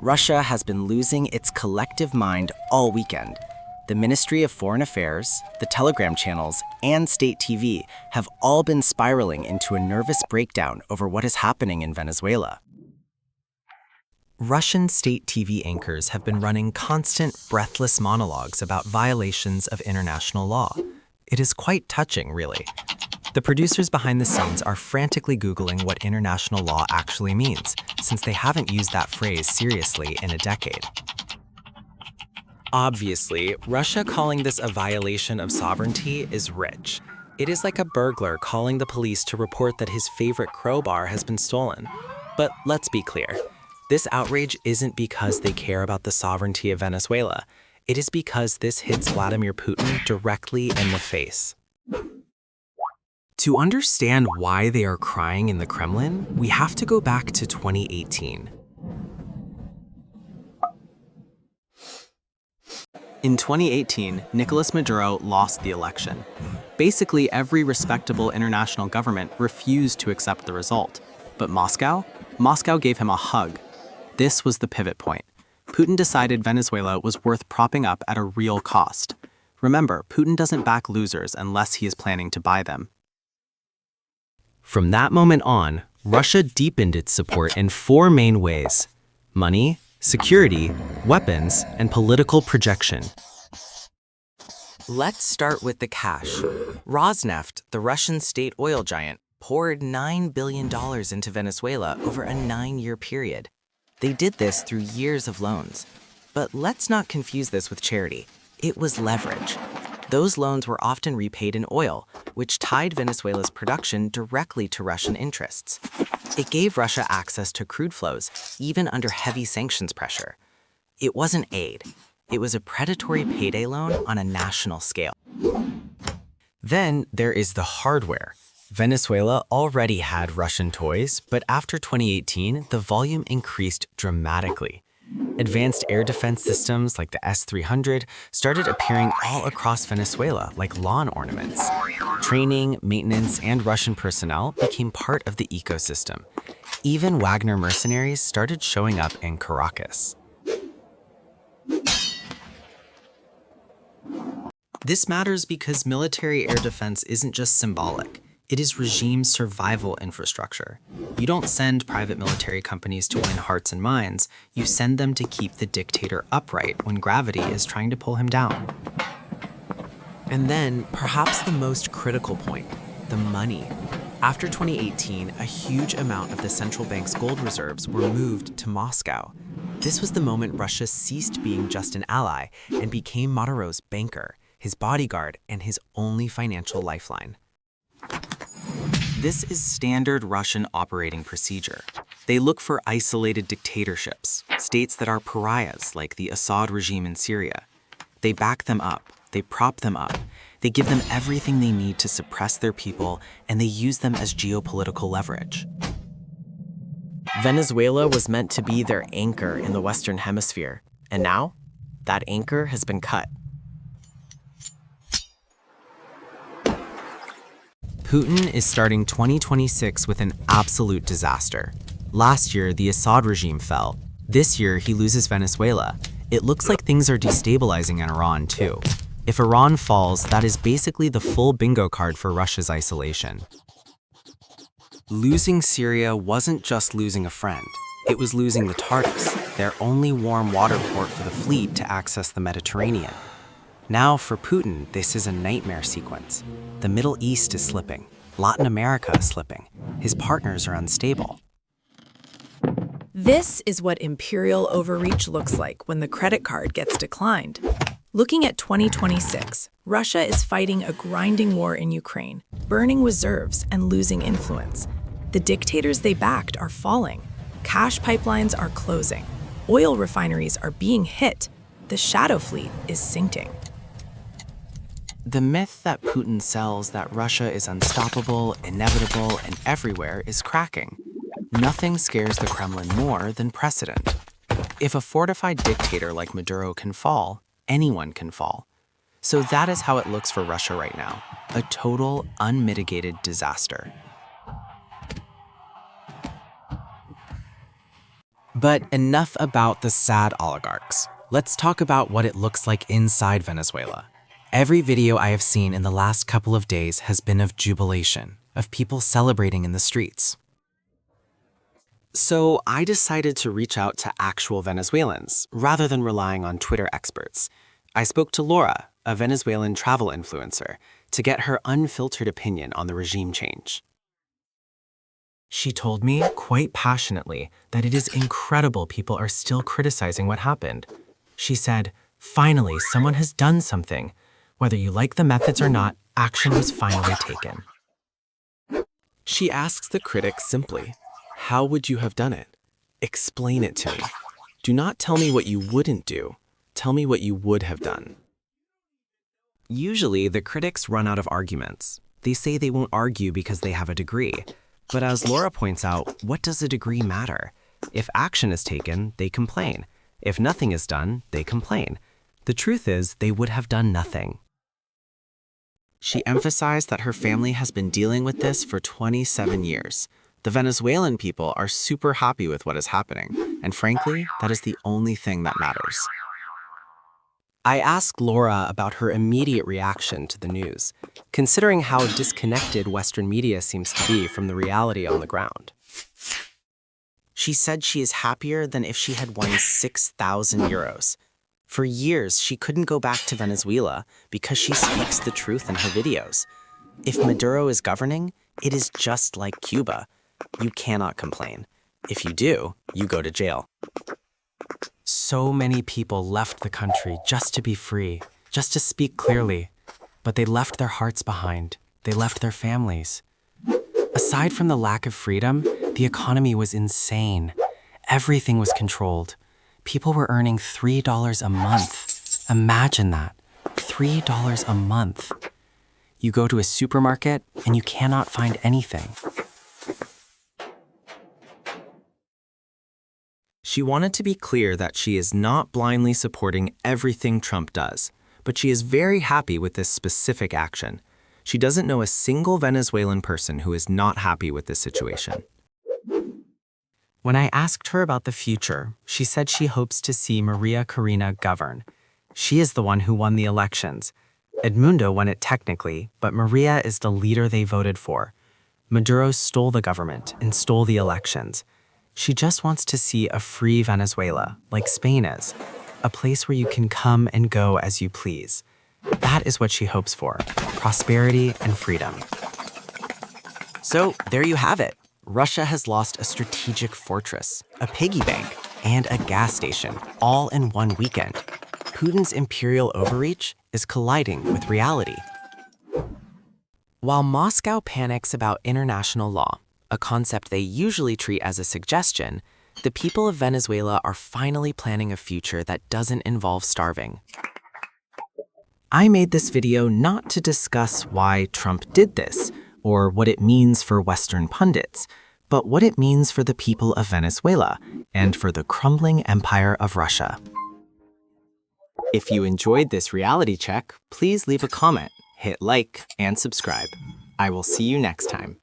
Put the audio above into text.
Russia has been losing its collective mind all weekend. The Ministry of Foreign Affairs, the Telegram channels, and state TV have all been spiraling into a nervous breakdown over what is happening in Venezuela. Russian state TV anchors have been running constant, breathless monologues about violations of international law. It is quite touching, really. The producers behind the scenes are frantically Googling what international law actually means, since they haven't used that phrase seriously in a decade. Obviously, Russia calling this a violation of sovereignty is rich. It is like a burglar calling the police to report that his favorite crowbar has been stolen. But let's be clear. This outrage isn't because they care about the sovereignty of Venezuela. It is because this hits Vladimir Putin directly in the face. To understand why they are crying in the Kremlin, we have to go back to 2018. In 2018, Nicolas Maduro lost the election. Basically, every respectable international government refused to accept the result. But Moscow gave him a hug. This was the pivot point. Putin decided Venezuela was worth propping up at a real cost. Remember, Putin doesn't back losers unless he is planning to buy them. From that moment on, Russia deepened its support in four main ways: money, security, weapons, and political projection. Let's start with the cash. Rosneft, the Russian state oil giant, poured $9 billion into Venezuela over a 9-year period. They did this through years of loans. But let's not confuse this with charity. It was leverage. Those loans were often repaid in oil, which tied Venezuela's production directly to Russian interests. It gave Russia access to crude flows, even under heavy sanctions pressure. It wasn't aid. It was a predatory payday loan on a national scale. Then there is the hardware. Venezuela already had Russian toys, but after 2018, the volume increased dramatically. Advanced air defense systems like the S-300 started appearing all across Venezuela like lawn ornaments. Training, maintenance, and Russian personnel became part of the ecosystem. Even Wagner mercenaries started showing up in Caracas. This matters because military air defense isn't just symbolic. It is regime survival infrastructure. You don't send private military companies to win hearts and minds. You send them to keep the dictator upright when gravity is trying to pull him down. And then, perhaps the most critical point, the money. After 2018, a huge amount of the central bank's gold reserves were moved to Moscow. This was the moment Russia ceased being just an ally and became Maduro's banker, his bodyguard, and his only financial lifeline. This is standard Russian operating procedure. They look for isolated dictatorships, states that are pariahs like the Assad regime in Syria. They back them up, they prop them up, they give them everything they need to suppress their people, and they use them as geopolitical leverage. Venezuela was meant to be their anchor in the Western Hemisphere, and now that anchor has been cut. Putin is starting 2026 with an absolute disaster. Last year, the Assad regime fell. This year, he loses Venezuela. It looks like things are destabilizing in Iran, too. If Iran falls, that is basically the full bingo card for Russia's isolation. Losing Syria wasn't just losing a friend. It was losing the Tartus, their only warm water port for the fleet to access the Mediterranean. Now, for Putin, this is a nightmare sequence. The Middle East is slipping. Latin America is slipping. His partners are unstable. This is what imperial overreach looks like when the credit card gets declined. Looking at 2026, Russia is fighting a grinding war in Ukraine, burning reserves and losing influence. The dictators they backed are falling. Cash pipelines are closing. Oil refineries are being hit. The shadow fleet is sinking. The myth that Putin sells that Russia is unstoppable, inevitable, and everywhere is cracking. Nothing scares the Kremlin more than precedent. If a fortified dictator like Maduro can fall, anyone can fall. So that is how it looks for Russia right now, a total, unmitigated disaster. But enough about the sad oligarchs. Let's talk about what it looks like inside Venezuela. Every video I have seen in the last couple of days has been of jubilation, of people celebrating in the streets. So I decided to reach out to actual Venezuelans, rather than relying on Twitter experts. I spoke to Laura, a Venezuelan travel influencer, to get her unfiltered opinion on the regime change. She told me, quite passionately, that it is incredible people are still criticizing what happened. She said, finally, someone has done something. Whether you like the methods or not, action was finally taken. She asks the critics simply, how would you have done it? Explain it to me. Do not tell me what you wouldn't do. Tell me what you would have done. Usually, the critics run out of arguments. They say they won't argue because they have a degree. But as Laura points out, what does a degree matter? If action is taken, they complain. If nothing is done, they complain. The truth is, they would have done nothing. She emphasized that her family has been dealing with this for 27 years. The Venezuelan people are super happy with what is happening, and frankly, that is the only thing that matters. I asked Laura about her immediate reaction to the news, considering how disconnected Western media seems to be from the reality on the ground. She said she is happier than if she had won 6,000 euros. For years, she couldn't go back to Venezuela because she speaks the truth in her videos. If Maduro is governing, it is just like Cuba. You cannot complain. If you do, you go to jail. So many people left the country just to be free, just to speak clearly. But they left their hearts behind. They left their families. Aside from the lack of freedom, the economy was insane. Everything was controlled. People were earning $3 a month. Imagine that. $3 a month. You go to a supermarket and you cannot find anything. She wanted to be clear that she is not blindly supporting everything Trump does, but she is very happy with this specific action. She doesn't know a single Venezuelan person who is not happy with this situation. When I asked her about the future, she said she hopes to see Maria Corina govern. She is the one who won the elections. Edmundo won it technically, but Maria is the leader they voted for. Maduro stole the government and stole the elections. She just wants to see a free Venezuela, like Spain is, a place where you can come and go as you please. That is what she hopes for, prosperity and freedom. So there you have it. Russia has lost a strategic fortress, a piggy bank, and a gas station, all in one weekend. Putin's imperial overreach is colliding with reality. While Moscow panics about international law, a concept they usually treat as a suggestion, the people of Venezuela are finally planning a future that doesn't involve starving. I made this video not to discuss why Trump did this, or what it means for Western pundits, but what it means for the people of Venezuela and for the crumbling empire of Russia. If you enjoyed this reality check, please leave a comment, hit like, and subscribe. I will see you next time.